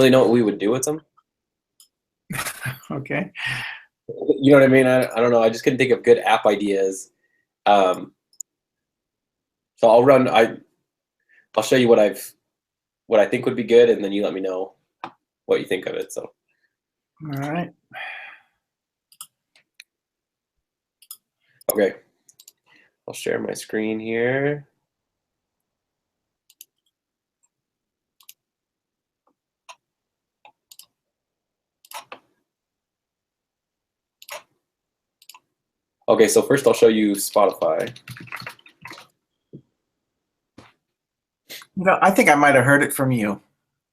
really know what we would do with them. Okay. You know what I mean? I don't know. I just couldn't think of good app ideas. So I'll show you what I think would be good, and then you let me know what you think of it. So. All right. Okay. I'll share my screen here. Okay, so first I'll show you Spotify. I think I might have heard it from you.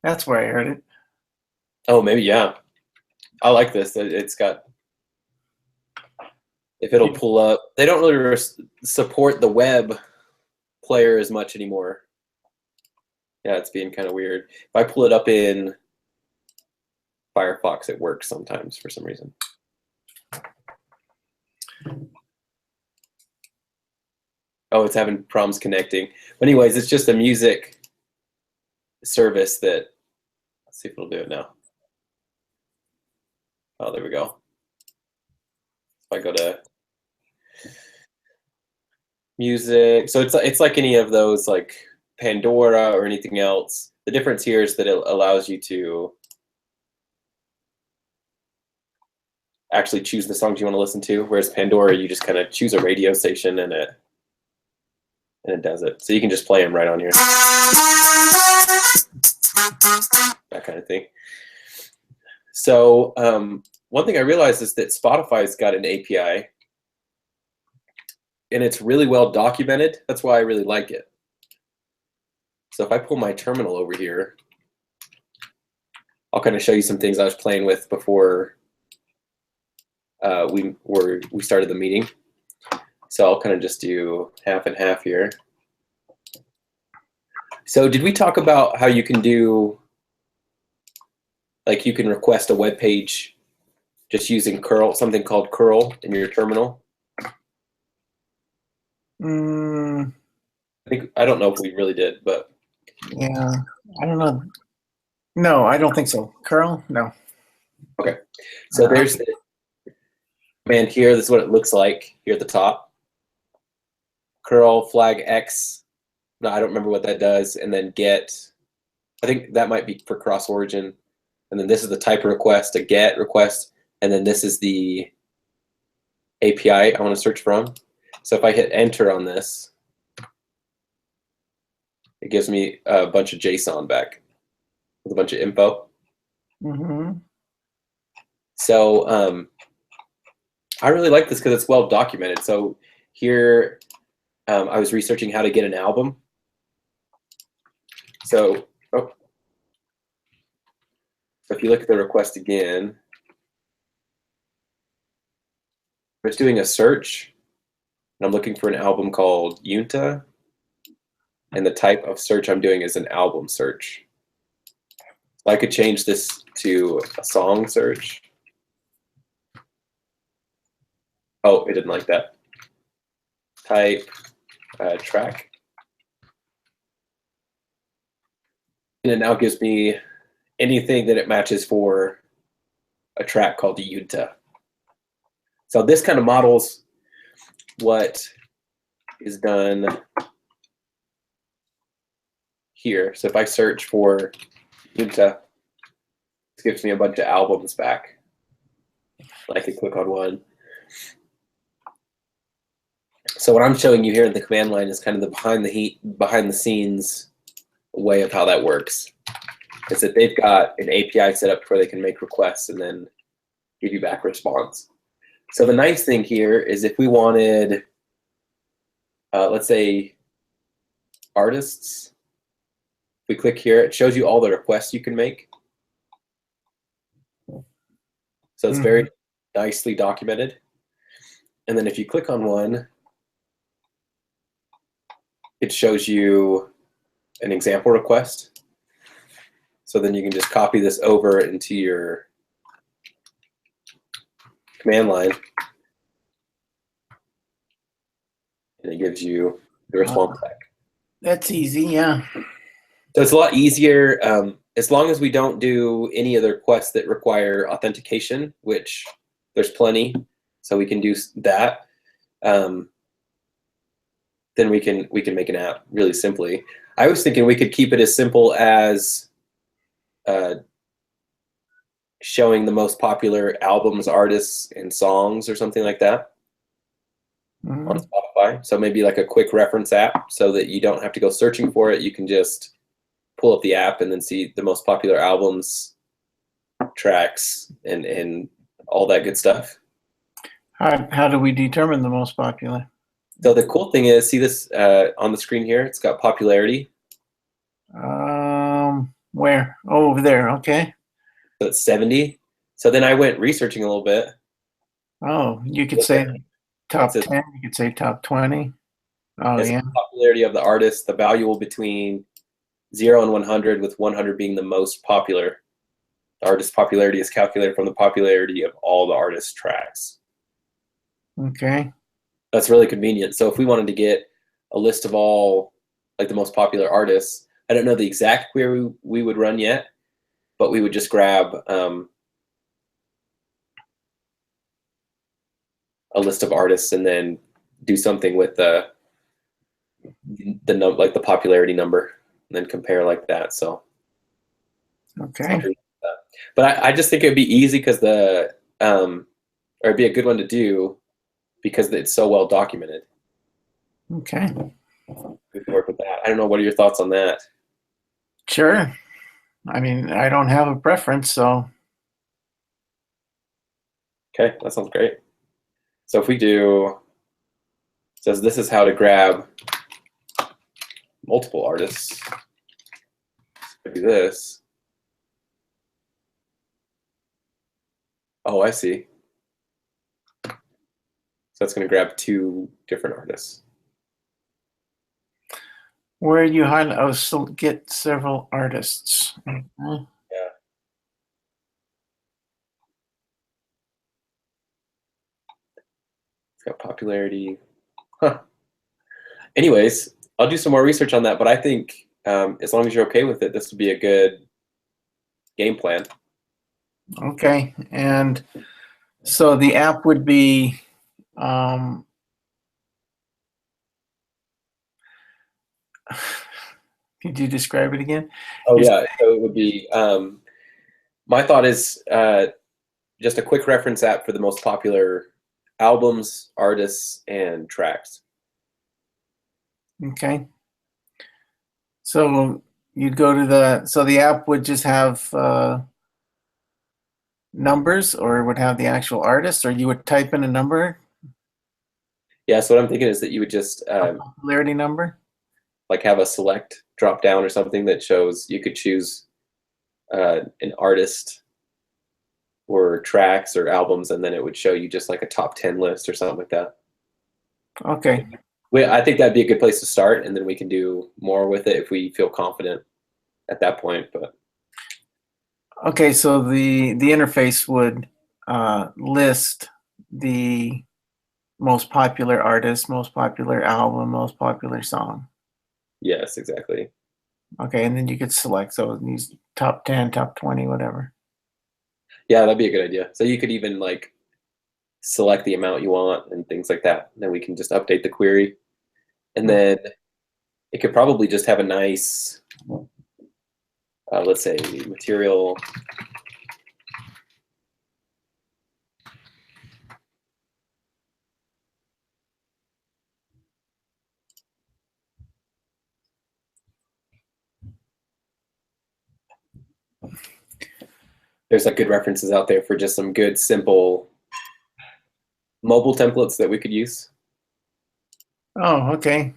That's where I heard it. Oh, maybe, yeah. I like this. It's got, if it'll pull up, they don't really support the web player as much anymore. Yeah, it's being kind of weird. If I pull it up in Firefox, it works sometimes for some reason. Oh, it's having problems connecting. But anyways, it's just a music service that, let's see if it'll do it now. Oh, there we go. If I go to music, so it's like any of those, like Pandora or anything else. The difference here is that it allows you to actually choose the songs you want to listen to, whereas Pandora, you just kind of choose a radio station and it does it. So you can just play them right on here. That kind of thing. So one thing I realized is that Spotify's got an API, and it's really well documented. That's why I really like it. So if I pull my terminal over here, I'll kind of show you some things I was playing with before we started the meeting. So I'll kind of just do half and half here. So did we talk about how you can do, like you can request a web page just using curl, something called curl in your terminal? I don't know if we really did, but yeah, I don't know. No, I don't think so. Curl? No. Okay. So there's the command here. This is what it looks like here at the top. Curl flag X. No, I don't remember what that does. And then get, I think that might be for cross origin. And then this is the type of request, a get request. And then this is the API I want to search from. So if I hit enter on this, it gives me a bunch of JSON back with a bunch of info. Mm-hmm. So I really like this because it's well documented. So here I was researching how to get an album. So, so if you look at the request again, I was doing a search, and I'm looking for an album called Yunta, and the type of search I'm doing is an album search. I could change this to a song search. Oh, it didn't like that. Type track. And it now gives me anything that it matches for a track called the Yunta. So this kind of models what is done here. So if I search for Yunta, this gives me a bunch of albums back. I can click on one. So what I'm showing you here in the command line is kind of the behind the scenes way of how that works. Is that they've got an API set up where they can make requests and then give you back response. So the nice thing here is if we wanted, let's say, artists, if we click here, it shows you all the requests you can make. So it's very nicely documented. And then if you click on one, it shows you an example request. So then you can just copy this over into your command line, and it gives you the response back. That's easy, yeah. So it's a lot easier. as long as we don't do any other quests that require authentication, which there's plenty, so we can do that. Then we can make an app really simply. I was thinking we could keep it as simple as showing the most popular albums, artists, and songs, or something like that on Spotify. So maybe like a quick reference app, so that you don't have to go searching for it. You can just pull up the app and then see the most popular albums, tracks, and all that good stuff. How do we determine the most popular? So the cool thing is, see this on the screen here? It's got popularity. Where? Oh, over there. Okay. So it's 70. So then I went researching a little bit. Oh, you could say top It says- 10. You could say top 20. Oh, It's yeah. the popularity of the artist, the value between 0 and 100, with 100 being the most popular. The artist's popularity is calculated from the popularity of all the artist's tracks. Okay. That's really convenient. So if we wanted to get a list of all, like, the most popular artists, I don't know the exact query we would run yet, but we would just grab a list of artists and then do something with the popularity number, and then compare like that. So Okay. but I just think it'd be easy because or it'd be a good one to do because it's so well documented. Okay. We can work with that. I don't know. What are your thoughts on that? Sure. I mean, I don't have a preference, so Okay, that sounds great. So if we do, it says this is how to grab multiple artists. I do this. Oh, I see. So that's going to grab 2 different artists. where you highlight, oh, so get several artists. Okay. Yeah. It's got popularity. Huh. Anyways, I'll do some more research on that, but I think as long as you're okay with it, this would be a good game plan. Okay. And so the app would be, could you describe it again? Oh yeah, so it would be, my thought is just a quick reference app for the most popular albums, artists, and tracks. Okay. So you'd go to so the app would just have numbers, or would have the actual artist, or you would type in a number, Yeah, so what I'm thinking is that you would just a popularity number? like have a select drop down or something that shows you could choose an artist or tracks or albums, and then it would show you just like a top 10 list or something like that. Okay. I think that'd be a good place to start, and then we can do more with it if we feel confident at that point. But Okay, so the interface would list the most popular artist, most popular album, most popular song. yes, exactly. Okay, and then you could select, so these top 10, top 20, whatever. Yeah, that'd be a good idea. So you could even like select the amount you want and things like that. Then we can just update the query, and then it could probably just have a nice, let's say, material. There's like good references out there for just some good, simple mobile templates that we could use. Oh, okay.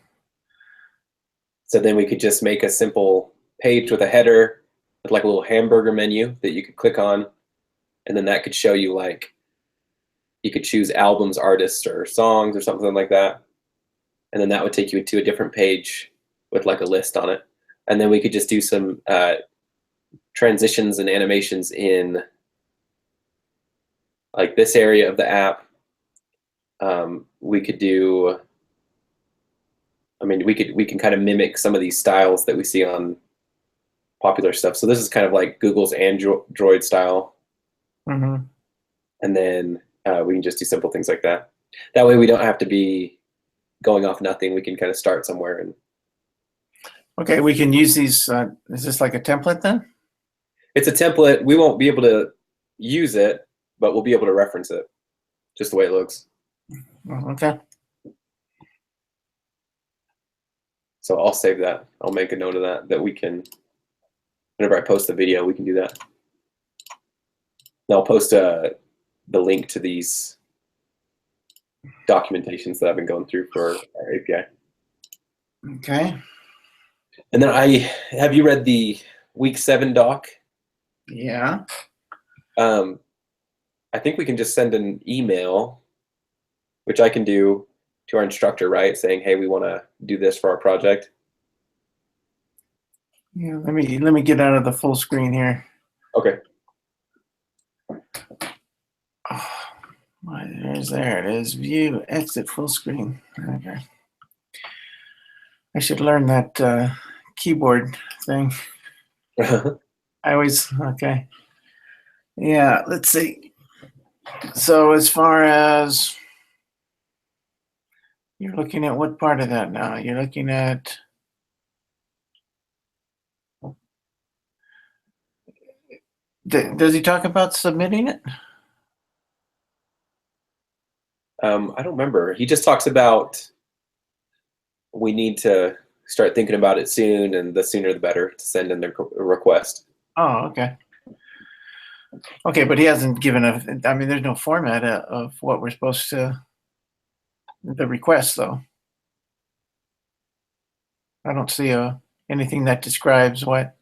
So then we could just make a simple page with a header with like a little hamburger menu that you could click on, and then that could show you, like, you could choose albums, artists, or songs or something like that. And then that would take you to a different page with like a list on it. And then we could just do some transitions and animations in like this area of the app. We could do, I mean, we can kind of mimic some of these styles that we see on popular stuff. So this is kind of like Google's Android style. Mm-hmm. And then we can just do simple things like that. That way we don't have to be going off nothing. We can kind of start somewhere. And Okay, we can use these. Is this like a template then? it's a template. We won't be able to use it, but we'll be able to reference it just the way it looks. Okay. So I'll save that. I'll make a note of that, that we can, whenever I post the video, we can do that. And I'll post the link to these documentations that I've been going through for our API. Okay. And then have you read the week 7 doc? Yeah. I think we can just send an email, which I can do to our instructor, right? Saying, hey, we want to do this for our project. Yeah. Let me get out of the full screen here. Okay. Oh, there it is. View, exit full screen. Okay. I should learn that keyboard thing. I always, okay. Yeah, let's see. So as far as, you're looking at what part of that now? You're looking at, does he talk about submitting it? I don't remember. He just talks about we need to start thinking about it soon, and the sooner the better to send in the request. Oh, okay. Okay, but he hasn't given I mean, there's no format of what we're supposed to, the request though. I don't see anything that describes what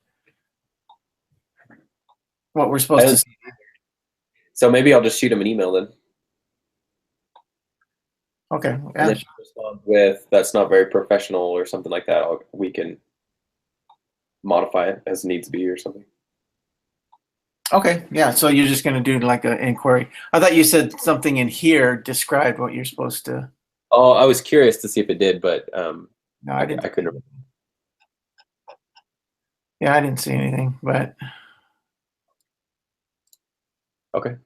we're supposed to see. So maybe I'll just shoot him an email then. Okay. And Yeah. then if he responds with, that's not very professional or something like that, we can modify it as needs be or something. Okay. Yeah. So you're just going to do like an inquiry. I thought you said something in here described what you're supposed to. Oh, I was curious to see if it did, but No, I didn't. I couldn't. Yeah, I didn't see anything, but. Okay.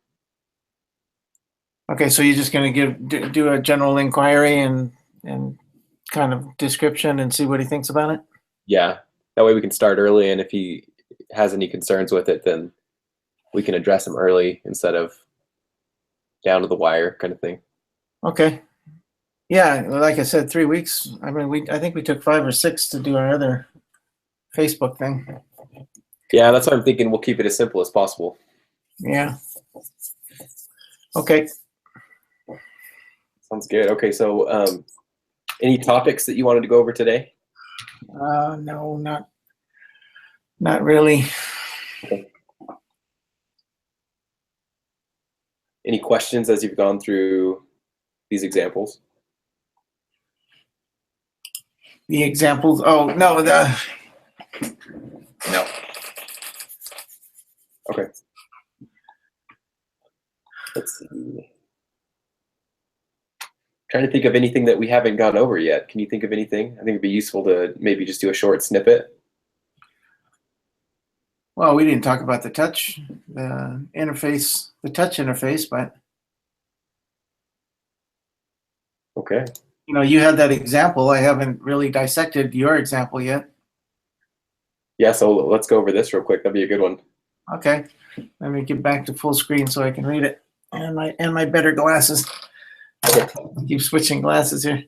Okay, so you're just going to do a general inquiry and kind of description and see what he thinks about it? Yeah, that way we can start early, and if he has any concerns with it, then we can address them early instead of down to the wire kind of thing. Okay. Yeah, like I said, 3 weeks. I mean, I think we took 5 or 6 to do our other Facebook thing. Yeah, that's why I'm thinking we'll keep it as simple as possible. Yeah. Okay. Sounds good. Okay, so any topics that you wanted to go over today? No, not really. Okay. Any questions as you've gone through these examples? The examples? Oh, no. No. Okay. Let's see. Trying to think of anything that we haven't gone over yet. Can you think of anything? I think it'd be useful to maybe just do a short snippet. Well, we didn't talk about the touch interface, the touch interface, but Okay. you know, you had that example. I haven't really dissected your example yet. Yeah, so let's go over this real quick. That'd be a good one. Okay. Let me get back to full screen so I can read it. And my better glasses. Okay. Keep switching glasses here.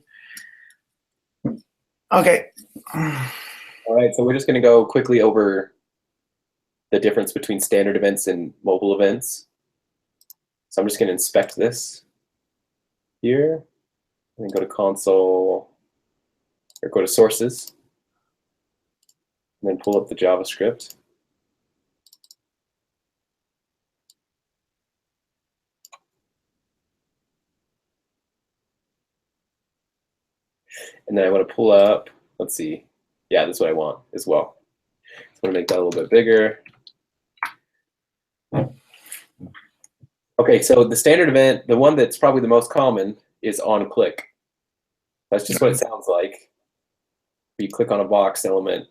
Okay. All right, so we're just going to go quickly over the difference between standard events and mobile events. So I'm just going to inspect this here, and then go to console, or go to sources, and then pull up the JavaScript. And then I want to pull up, let's see, yeah, that's what I want as well. So I'm going to make that a little bit bigger. Okay, so the standard event, the one that's probably the most common is on click. That's just what it sounds like. You click on a box element.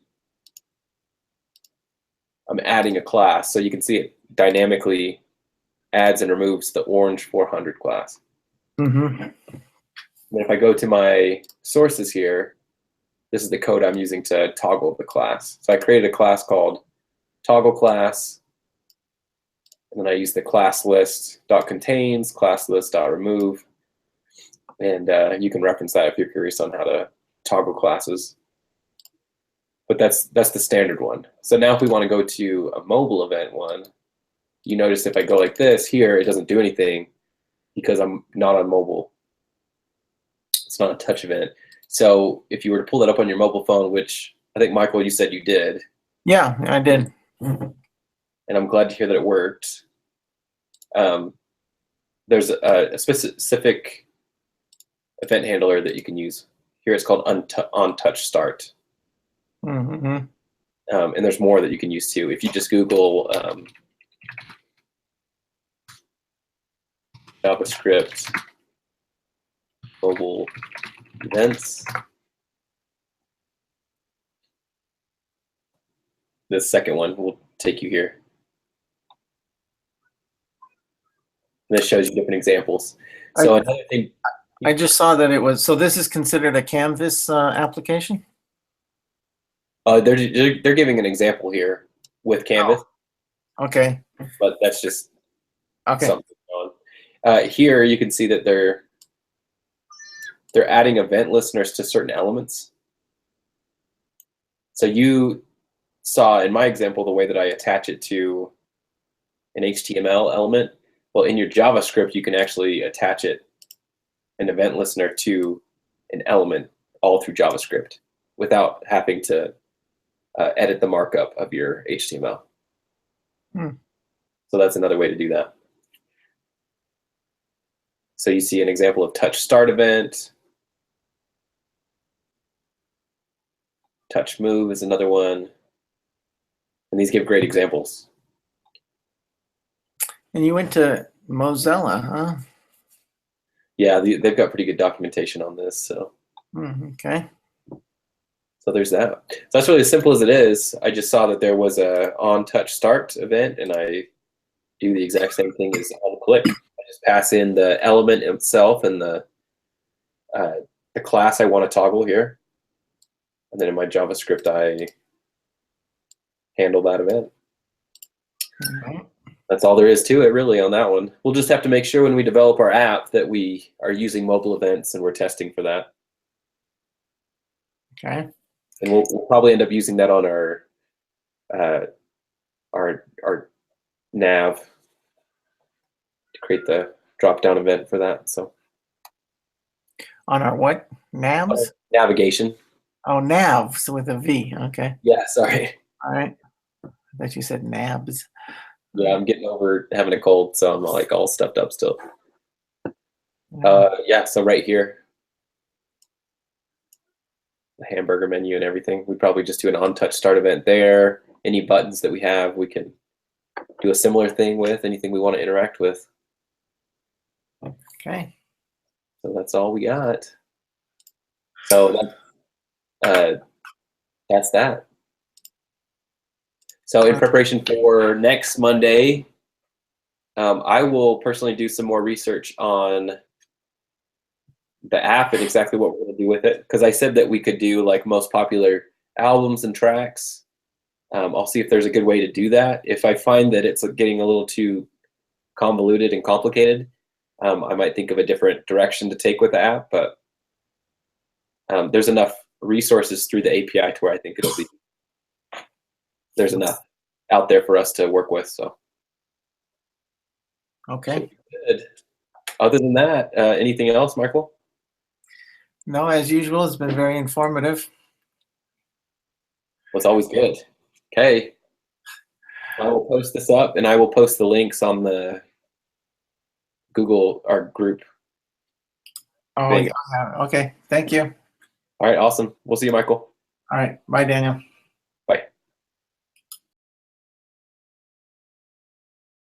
I'm adding a class. So you can see it dynamically adds and removes the orange 400 class. Mm-hmm. And if I go to my sources here, this is the code I'm using to toggle the class. So I created a class called toggle class, and then I use the class list .contains, class list .remove, and you can reference that if you're curious on how to toggle classes. But that's the standard one. So now if we want to go to a mobile event one, you notice if I go like this here, it doesn't do anything because I'm not on mobile. It's not a touch event. So if you were to pull that up on your mobile phone, which I think, Michael, you said you did. Yeah, I did. And I'm glad to hear that it worked. There's a specific event handler that you can use. Here it's called onTouchStart. Mm-hmm. And there's more that you can use too. If you just Google JavaScript mobile events, the second one will take you here. And this shows you different examples. So another thing, I just saw that it was, so this is considered a Canvas application? they're giving an example here with Canvas, Okay. but that's just Okay. something on. Here you can see that they're adding event listeners to certain elements. So you saw in my example the way that I attach it to an HTML element. Well, in your JavaScript, you can actually attach an event listener to an element all through JavaScript without having to edit the markup of your HTML. So that's another way to do that. So you see an example of touch start event. Touch move is another one. And these give great examples. And you went to Mozilla, huh? Yeah, they've got pretty good documentation on this. So. Okay. So there's that. So that's really as simple as it is. I just saw that there was a onTouchStart event, and I do the exact same thing as onClick. I just pass in the element itself and the class I want to toggle here, and then in my JavaScript I handle that event. That's all there is to it, really, on that one. We'll just have to make sure when we develop our app that we are using mobile events and we're testing for that. Okay. And we'll probably end up using that on our nav to create the drop-down event for that. So on our what? Navs? Navigation. Oh, navs with a V. Okay. Yeah, sorry. All right. I thought you said nabs. Yeah, I'm getting over having a cold, so I'm like all stuffed up still. Yeah, so right here, the hamburger menu and everything. We probably just do an onTouchStart event there. Any buttons that we have, we can do a similar thing with. Anything we want to interact with. Okay. So that's all we got. So that's that. So in preparation for next Monday, I will personally do some more research on the app and exactly what we're going to do with it. Because I said that we could do like most popular albums and tracks. I'll see if there's a good way to do that. If I find that it's getting a little too convoluted and complicated, I might think of a different direction to take with the app. But there's enough resources through the API to where I think it'll be, there's enough out there for us to work with. So. Okay. Good. Other than that, anything else, Michael? No, as usual, it's been very informative. Well, it's always good. Okay. I will post this up, and I will post the links on the Google, our group. Oh, yeah. Okay. Thank you. All right, awesome. We'll see you, Michael. All right. Bye, Daniel.